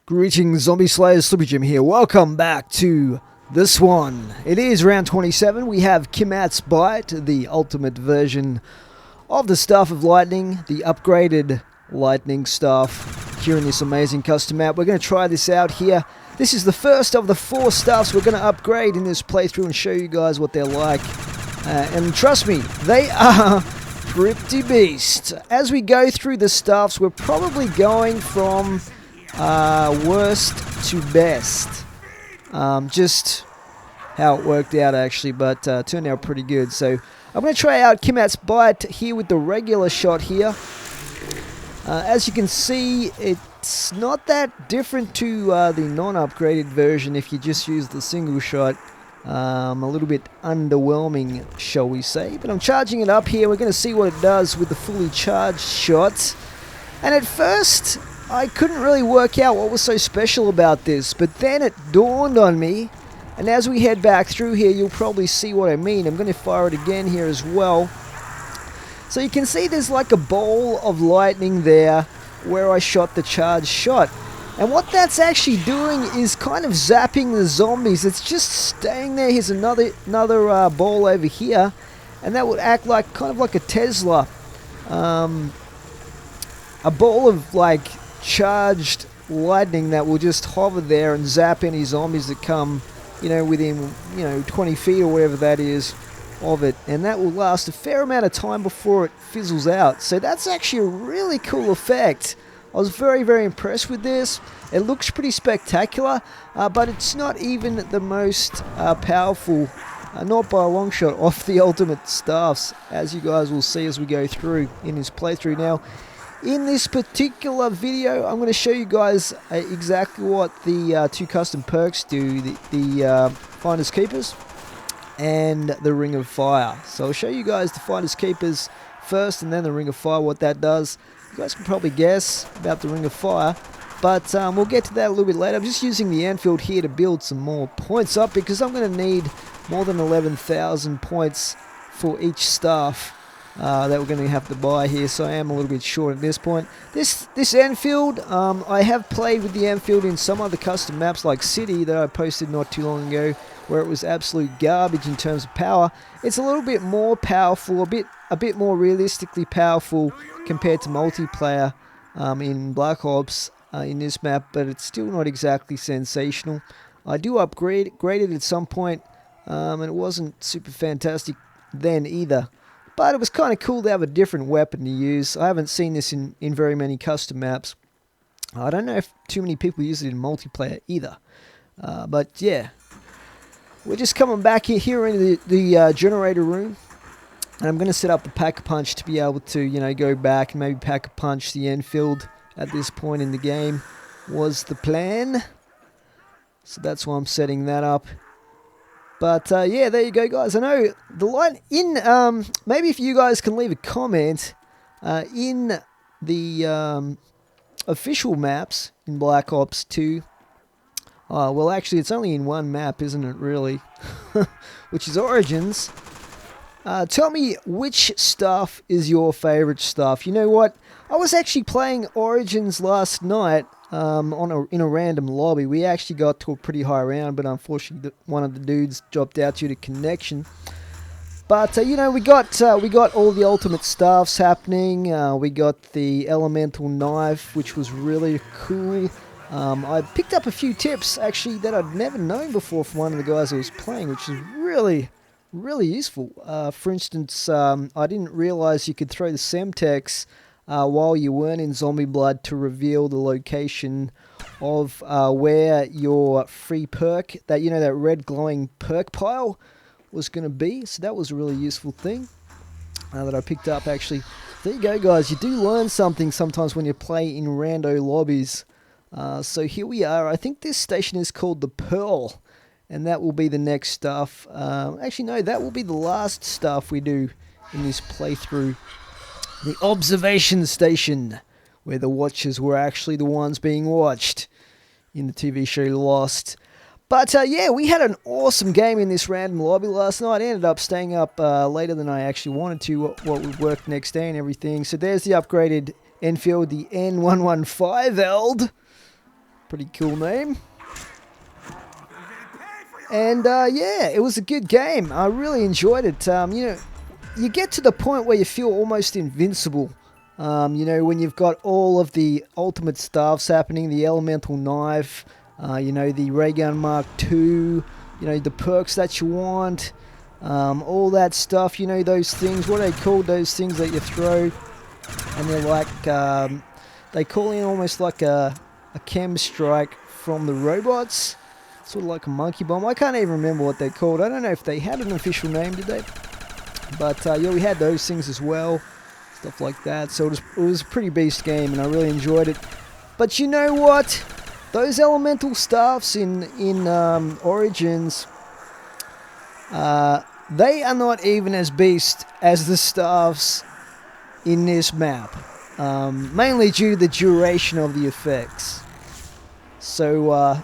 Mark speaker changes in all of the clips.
Speaker 1: Greetings, Zombie Slayers, Slippy Jim here. Welcome back to the Swan. It is round 27. We have Kimat's Bite, the ultimate version of the Staff of Lightning, the upgraded lightning staff here in this amazing custom map. We're going to try this out here. This is the first of the 4 staffs we're going to upgrade in this playthrough and show you guys what they're like. And trust me, they are pretty beast. As we go through the staffs, we're probably going from worst to best. Just how it worked out actually, but turned out pretty good. So I'm going to try out Kimat's Bite here with the regular shot here. As you can see, it's not that different to the non-upgraded version if you just use the single shot. A little bit underwhelming, shall we say. But I'm charging it up here. We're going to see what it does with the fully charged shots. And at first, I couldn't really work out what was so special about this. But then it dawned on me. And as we head back through here, you'll probably see what I mean. I'm going to fire it again here as well. So you can see there's like a bowl of lightning there where I shot the charged shot. And what that's actually doing is kind of zapping the zombies. It's just staying there. Here's another ball over here. And that would act like kind of like a Tesla. A ball of like charged lightning that will just hover there and zap any zombies that come, within, 20 feet or whatever that is of it. And that will last a fair amount of time before it fizzles out. So that's actually a really cool effect. I was very, very impressed with this. It looks pretty spectacular, but it's not even the most powerful, not by a long shot, of the ultimate staffs, as you guys will see as we go through in this playthrough. Now, in this particular video, I'm going to show you guys exactly what the 2 custom perks do, the Finders Keepers and the Ring of Fire. So I'll show you guys the Finders Keepers first and then the Ring of Fire, what that does. You guys can probably guess about the Ring of Fire, but we'll get to that a little bit later. I'm just using the Anfield here to build some more points up because I'm going to need more than 11,000 points for each staff that we're going to have to buy here, so I am a little bit short at this point. This Anfield, I have played with the Anfield in some other custom maps like City that I posted not too long ago, where it was absolute garbage in terms of power. It's a little bit more powerful, a bit more realistically powerful compared to multiplayer in Black Ops in this map, but it's still not exactly sensational. I do upgrade it at some point, and it wasn't super fantastic then either. But it was kind of cool to have a different weapon to use. I haven't seen this in very many custom maps. I don't know if too many people use it in multiplayer either. But yeah, we're just coming back here into the generator room. And I'm going to set up the Pack-a-Punch to be able to, go back and maybe Pack-a-Punch the Enfield at this point in the game was the plan. So that's why I'm setting that up. But yeah, there you go, guys. I know the line in, maybe if you guys can leave a comment in the official maps in Black Ops 2. Well, actually, it's only in one map, isn't it, really? Which is Origins. Tell me which stuff is your favorite stuff. You know what? I was actually playing Origins last night in a random lobby. We actually got to a pretty high round, but unfortunately one of the dudes dropped out due to connection. But we got all the ultimate staffs happening. We got the elemental knife, which was really cool. I picked up a few tips actually that I'd never known before from one of the guys I was playing, which is really useful. For instance, I didn't realize you could throw the Semtex while you weren't in zombie blood to reveal the location of where your free perk, that red glowing perk pile was going to be. So that was a really useful thing that I picked up actually. There you go, guys. You do learn something sometimes when you play in rando lobbies. So here we are. I think this station is called the Pearl. And that will be the next stuff. Actually, no, that will be the last stuff we do in this playthrough. The observation station, where the watchers were actually the ones being watched in the TV show Lost. But yeah, we had an awesome game in this random lobby last night. I ended up staying up later than I actually wanted to, what would work next day and everything. So there's the upgraded Enfield the N115Eld. Pretty cool name. And yeah, it was a good game. I really enjoyed it. You know, you get to the point where you feel almost invincible. You know, when you've got all of the ultimate stuffs happening, the elemental knife, you know, the ray gun Mark II, you know, the perks that you want, all that stuff, you know, those things, what are they called, those things that you throw, and they're like, they call in almost like a chem strike from the robots, sort of like a monkey bomb. I can't even remember what they're called. I don't know if they had an official name, did they? But yeah, we had those things as well, stuff like that. So it was a pretty beast game, and I really enjoyed it. But you know what? Those elemental staffs in Origins, they are not even as beast as the staffs in this map. Mainly due to the duration of the effects. So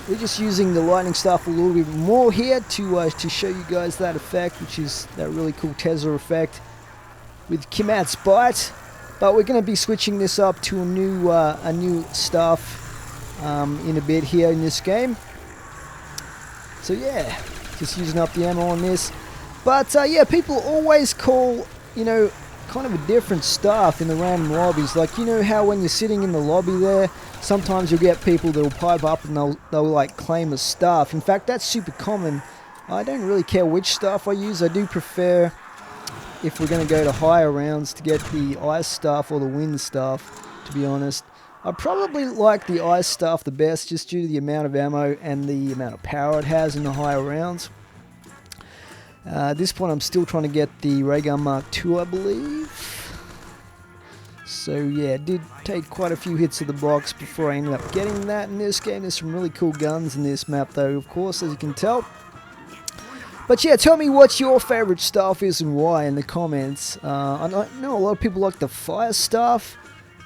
Speaker 1: we're just using the lightning staff a little bit more here to show you guys that effect, which is that really cool Tesla effect with Kimat's Bite. But we're going to be switching this up to a new staff in a bit here in this game. So yeah, just using up the ammo on this. But yeah, people always call, you know, kind of a different staff in the random lobbies. Like, you know how when you're sitting in the lobby there, sometimes you'll get people that'll pipe up and they'll like claim a staff. In fact, that's super common. I don't really care which staff I use. I do prefer, if we're going to go to higher rounds, to get the ice staff or the wind staff, to be honest. I probably like the ice staff the best, just due to the amount of ammo and the amount of power it has in the higher rounds. At this point, I'm still trying to get the ray gun Mark II, I believe. So yeah, it did take quite a few hits of the box before I ended up getting that in this game. There's some really cool guns in this map though, of course, as you can tell. But yeah, tell me what your favorite staff is and why in the comments. I know a lot of people like the fire staff.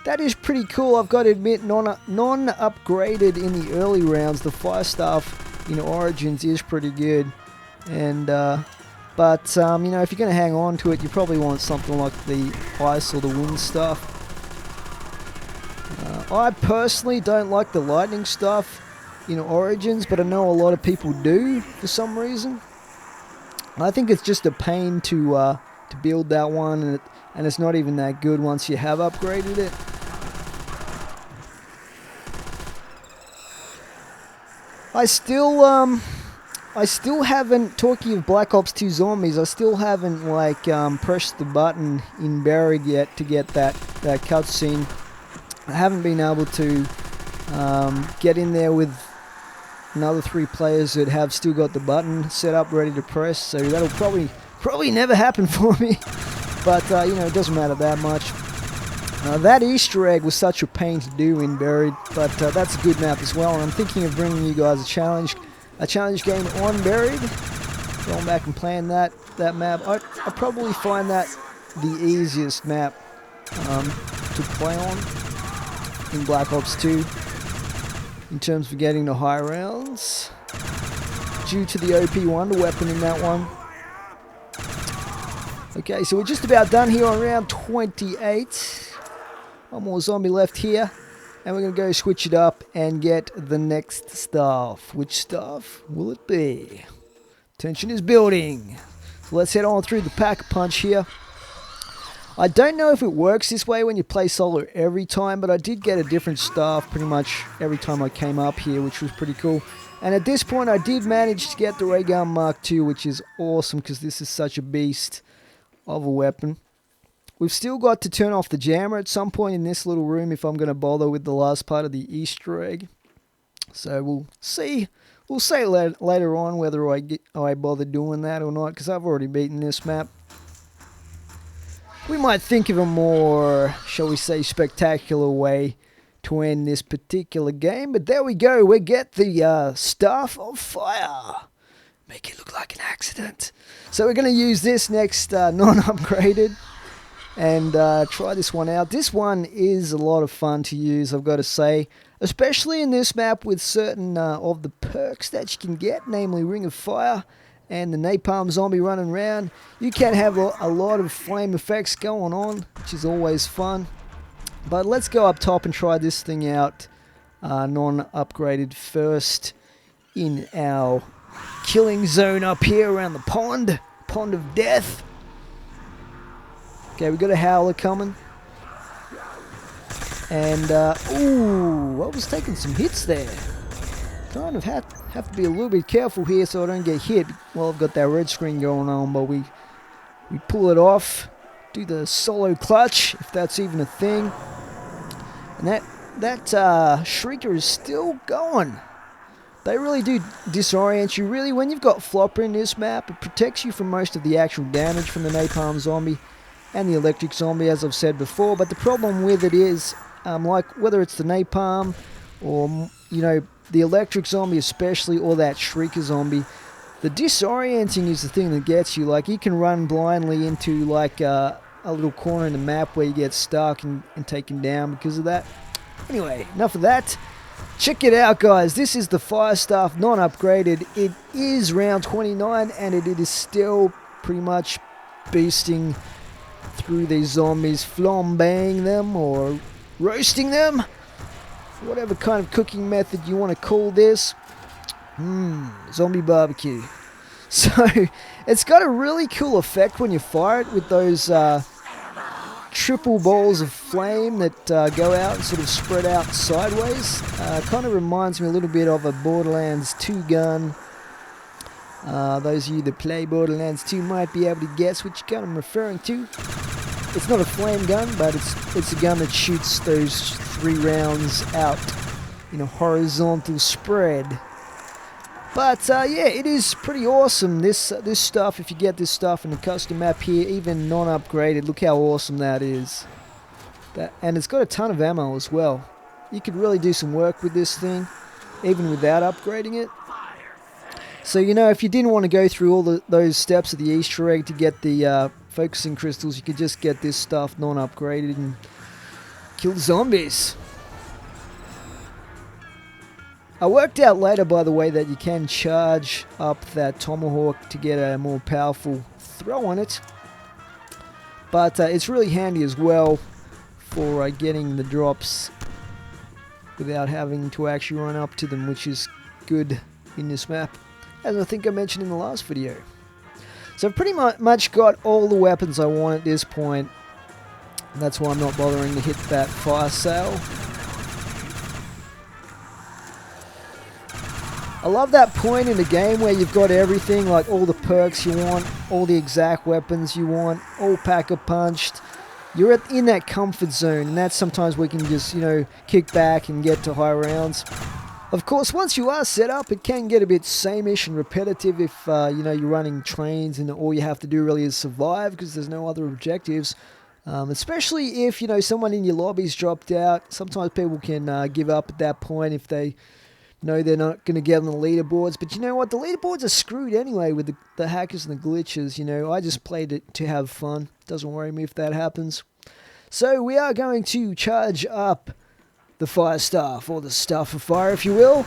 Speaker 1: That is pretty cool, I've got to admit. Non-upgraded in the early rounds, the fire staff in Origins is pretty good. And but you know, if you're going to hang on to it, you probably want something like the ice or the wind stuff. I personally don't like the lightning stuff in Origins, but I know a lot of people do for some reason. I think it's just a pain to build that one, and it's not even that good once you have upgraded it. I still haven't, talking of Black Ops 2 Zombies, I still haven't like pressed the button in Buried yet to get that cutscene. I haven't been able to get in there with another 3 players that have still got the button set up ready to press, so that'll probably never happen for me. But you know, it doesn't matter that much. That Easter egg was such a pain to do in Buried, but that's a good map as well, and I'm thinking of bringing you guys a challenge game on Buried. Going back and playing that map. I probably find that the easiest map to play on in Black Ops 2 in terms of getting the high rounds, due to the OP Wonder Weapon in that one. Okay, so we're just about done here on round 28. One more zombie left here, and we're going to go switch it up and get the next staff. Which staff will it be? Tension is building. So let's head on through the Pack-a-Punch here. I don't know if it works this way when you play solo every time, but I did get a different staff pretty much every time I came up here, which was pretty cool. And at this point, I did manage to get the ray gun Mark II, which is awesome because this is such a beast of a weapon. We've still got to turn off the jammer at some point in this little room if I'm going to bother with the last part of the Easter egg. So we'll see. We'll see later on whether I bother doing that or not, because I've already beaten this map. We might think of a more, shall we say, spectacular way to end this particular game. But there we go. We get the Staff of Fire. Make it look like an accident. So we're going to use this next non-upgraded and try this one out. This one is a lot of fun to use, I've got to say. Especially in this map with certain of the perks that you can get, namely Ring of Fire and the napalm zombie running around. You can have a lot of flame effects going on, which is always fun. But let's go up top and try this thing out non-upgraded first in our killing zone up here around the pond of death. Okay, we got a howler coming. And, ooh, I was taking some hits there. Kind of have to be a little bit careful here so I don't get hit. Well, I've got that red screen going on, but we pull it off. Do the solo clutch, if that's even a thing. And that shrieker is still going. They really do disorient you. Really, when you've got flopper in this map, it protects you from most of the actual damage from the napalm zombie and the electric zombie, as I've said before. But the problem with it is, like whether it's the napalm or, you know, the electric zombie especially, or that shrieker zombie, the disorienting is the thing that gets you. Like, you can run blindly into like a little corner in the map where you get stuck and taken down because of that. Anyway, enough of that. Check it out, guys. This is the fire staff non-upgraded. It is round 29 and it is still pretty much beasting through these zombies, flambeing them or roasting them, whatever kind of cooking method you want to call this. Zombie barbecue. So it's got a really cool effect when you fire it with those triple balls of flame that go out and sort of spread out sideways. Kind of reminds me a little bit of a Borderlands 2 gun. Those of you that play Borderlands 2 might be able to guess which gun I'm referring to. It's not a flame gun, but it's a gun that shoots those 3 rounds out in a horizontal spread. But yeah, it is pretty awesome. This stuff, if you get this stuff in the custom map here, even non-upgraded, look how awesome that is. And it's got a ton of ammo as well. You could really do some work with this thing, even without upgrading it. So, you know, if you didn't want to go through all those steps of the Easter egg to get the focusing crystals, you could just get this stuff non-upgraded and kill zombies. I worked out later, by the way, that you can charge up that tomahawk to get a more powerful throw on it. But it's really handy as well for getting the drops without having to actually run up to them, which is good in this map, as I think I mentioned in the last video. So I've pretty much got all the weapons I want at this point. That's why I'm not bothering to hit that fire sale. I love that point in the game where you've got everything, like all the perks you want, all the exact weapons you want, all pack-a-punched. You're in that comfort zone, and that's sometimes we can just, you know, kick back and get to high rounds. Of course, once you are set up, it can get a bit same-ish and repetitive if, you know, you're running trains and all you have to do really is survive because there's no other objectives. Especially if, you know, someone in your lobby's dropped out. Sometimes people can give up at that point if they know they're not going to get on the leaderboards. But you know what? The leaderboards are screwed anyway with the hackers and the glitches. You know, I just played it to have fun. Doesn't worry me if that happens. So we are going to charge up the fire staff, or the staff of fire, if you will,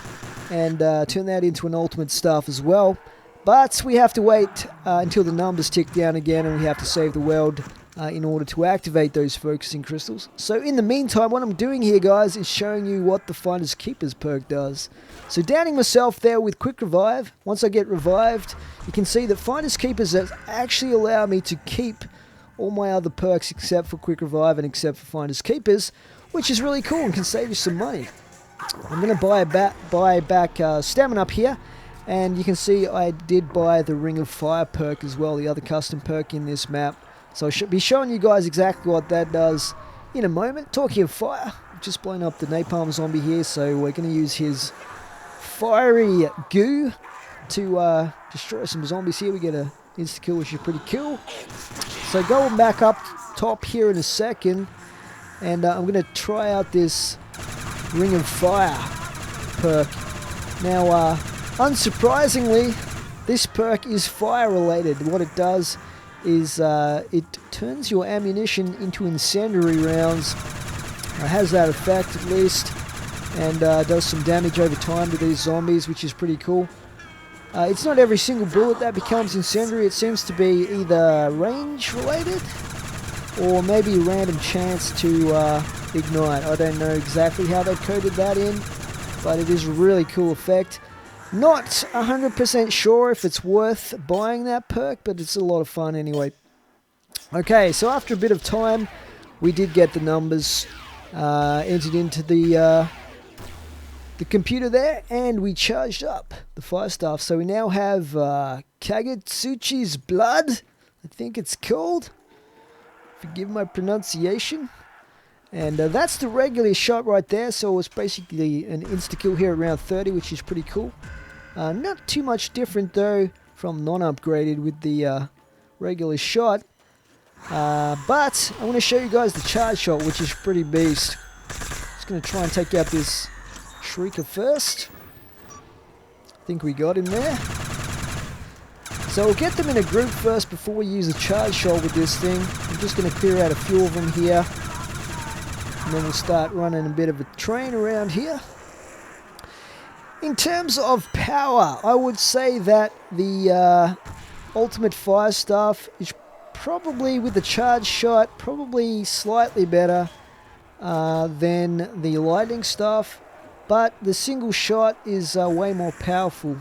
Speaker 1: and turn that into an ultimate staff as well. But we have to wait until the numbers tick down again, and we have to save the world in order to activate those focusing crystals. So in the meantime, what I'm doing here, guys, is showing you what the Finders Keepers perk does. So downing myself there with quick revive. Once I get revived, you can see that Finders Keepers actually allow me to keep all my other perks except for quick revive and except for Finders Keepers, which is really cool and can save you some money. I'm going to buy back stamina up here, and you can see I did buy the Ring of Fire perk as well, the other custom perk in this map. So I should be showing you guys exactly what that does in a moment. Talking of fire, I've just blown up the napalm zombie here, so we're going to use his fiery goo to destroy some zombies here. We get a insta-kill, which is pretty cool. So going back up top here in a second, and I'm going to try out this Ring of Fire perk. Now, unsurprisingly, this perk is fire related. What it does is it turns your ammunition into incendiary rounds. It has that effect at least, and does some damage over time to these zombies, which is pretty cool. It's not every single bullet that becomes incendiary. It seems to be either range related or maybe a random chance to ignite. I don't know exactly how they coded that in, but it is a really cool effect. Not 100% sure if it's worth buying that perk, but it's a lot of fun anyway. Okay, so after a bit of time, we did get the numbers entered into the computer there, and we charged up the fire staff. So we now have Kagetsuchi's blood, I think it's called. Forgive my pronunciation. And that's the regular shot right there, so it's basically an insta-kill here around 30, which is pretty cool. Not too much different though from non-upgraded with the regular shot. But I want to show you guys the charge shot, which is pretty beast. Just going to try and take out this Shrieker first. I think we got him there. So we'll get them in a group first before we use the charge shot with this thing. I'm just going to clear out a few of them here. And then we'll start running a bit of a train around here. In terms of power, I would say that the ultimate fire staff is probably, with the charge shot, probably slightly better than the lightning staff. But the single shot is way more powerful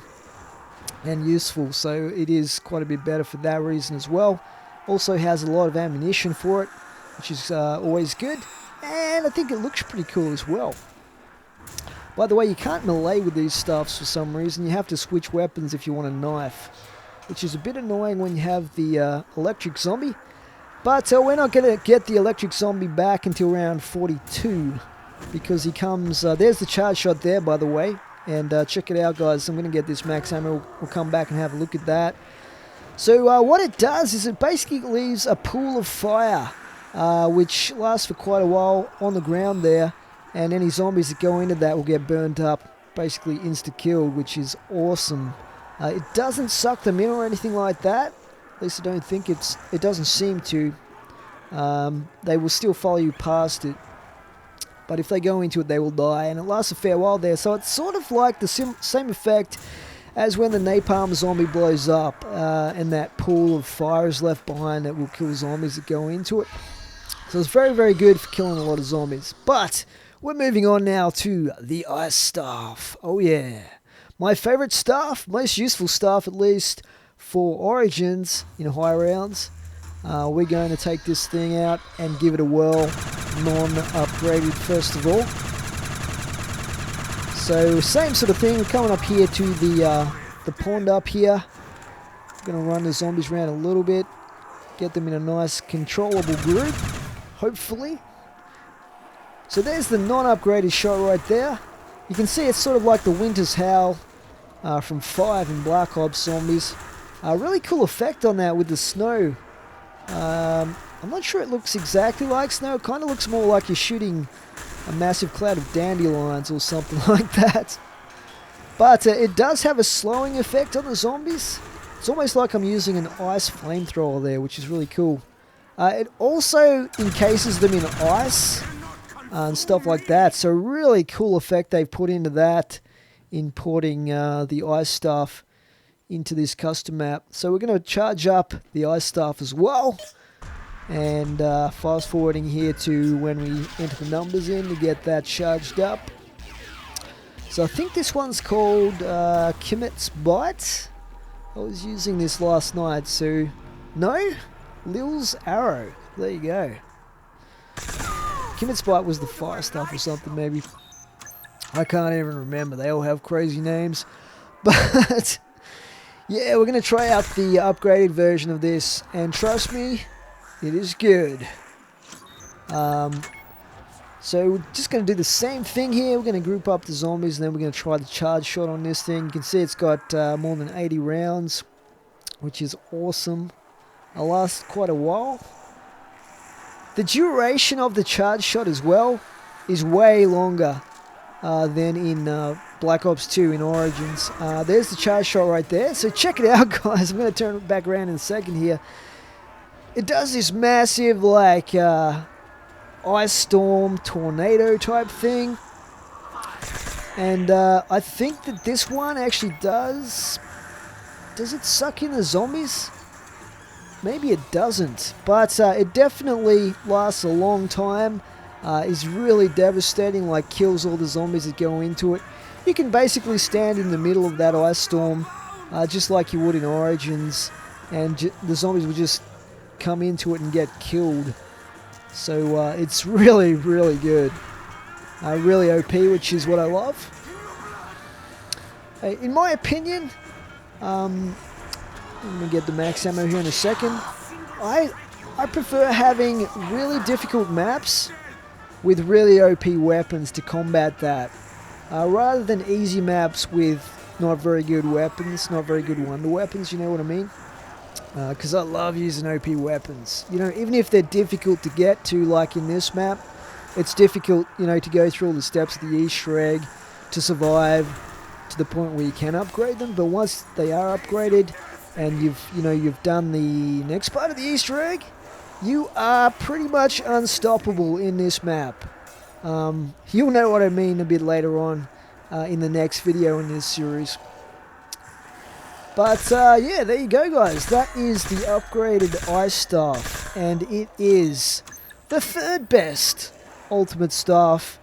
Speaker 1: and useful, so it is quite a bit better for that reason as well. Also has a lot of ammunition for it, which is always good. And I think it looks pretty cool as well. By the way, you can't melee with these stuffs for some reason. You have to switch weapons if you want a knife, which is a bit annoying when you have the electric zombie. But we're not going to get the electric zombie back until round 42, because he comes... there's the charge shot there, by the way. And check it out, guys. I'm going to get this max ammo. We'll come back and have a look at that. So what it does is it basically leaves a pool of fire, which lasts for quite a while on the ground there, and any zombies that go into that will get burned up, basically insta-killed, which is awesome. It doesn't suck them in or anything like that. At least I don't think it doesn't seem to. They will still follow you past it, but if they go into it, they will die, and it lasts a fair while there. So it's sort of like the same effect as when the napalm zombie blows up, and that pool of fire is left behind that will kill zombies that go into it. So it's very, very good for killing a lot of zombies. But we're moving on now to the ice staff. Oh yeah. My favorite staff, most useful staff at least, for Origins in high rounds. We're going to take this thing out and give it a whirl, non-upgraded first of all. So same sort of thing, we're coming up here to the pond up here. Going to run the zombies around a little bit, get them in a nice controllable group, hopefully. So there's the non-upgraded shot right there. You can see it's sort of like the Winter's Howl from 5 in Black Ops Zombies. Really cool effect on that with the snow. I'm not sure it looks exactly like snow. It kind of looks more like you're shooting a massive cloud of dandelions or something like that. But it does have a slowing effect on the zombies. It's almost like I'm using an ice flamethrower there, which is really cool. It also encases them in ice and stuff like that. So really cool effect they've put into that, importing the ice staff into this custom map. So we're going to charge up the ice staff as well. And fast forwarding here to when we enter the numbers in to get that charged up. So I think this one's called Kimet's Bite. I was using this last night, so no, Lil's Arrow. There you go. Kimet's Bite was the fire stuff or something maybe. I can't even remember. They all have crazy names. But yeah, we're going to try out the upgraded version of this, and trust me, it is good. So we're just going to do the same thing here. We're going to group up the zombies, and then we're going to try the charge shot on this thing. You can see it's got more than 80 rounds, which is awesome. It'll last quite a while. The duration of the charge shot as well is way longer than in Black Ops 2 in Origins. There's the charge shot right there. So check it out, guys. I'm going to turn it back around in a second here. It does this massive, like, ice storm, tornado type thing. And I think that this one actually does does it suck in the zombies? Maybe it doesn't, but it definitely lasts a long time. Is really devastating, like kills all the zombies that go into it. You can basically stand in the middle of that ice storm, just like you would in Origins, and the zombies will just come into it and get killed. So it's really, really good. Really OP, which is what I love. In my opinion, I'm going to get the max ammo here in a second. I prefer having really difficult maps with really OP weapons to combat that, rather than easy maps with not very good weapons, not very good wonder weapons, you know what I mean? Because I love using OP weapons. You know, even if they're difficult to get to, like in this map, it's difficult, you know, to go through all the steps of the Easter egg to survive to the point where you can upgrade them. But once they are upgraded and you've done the next part of the Easter egg, you are pretty much unstoppable in this map. You'll know what I mean a bit later on in the next video in this series. But yeah, there you go, guys. That is the upgraded ice staff, and it is the third best ultimate staff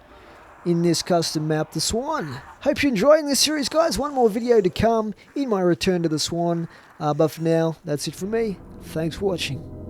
Speaker 1: in this custom map, the Swan. Hope you're enjoying this series, guys. One more video to come in my return to the Swan. But for now, that's it from me. Thanks for watching.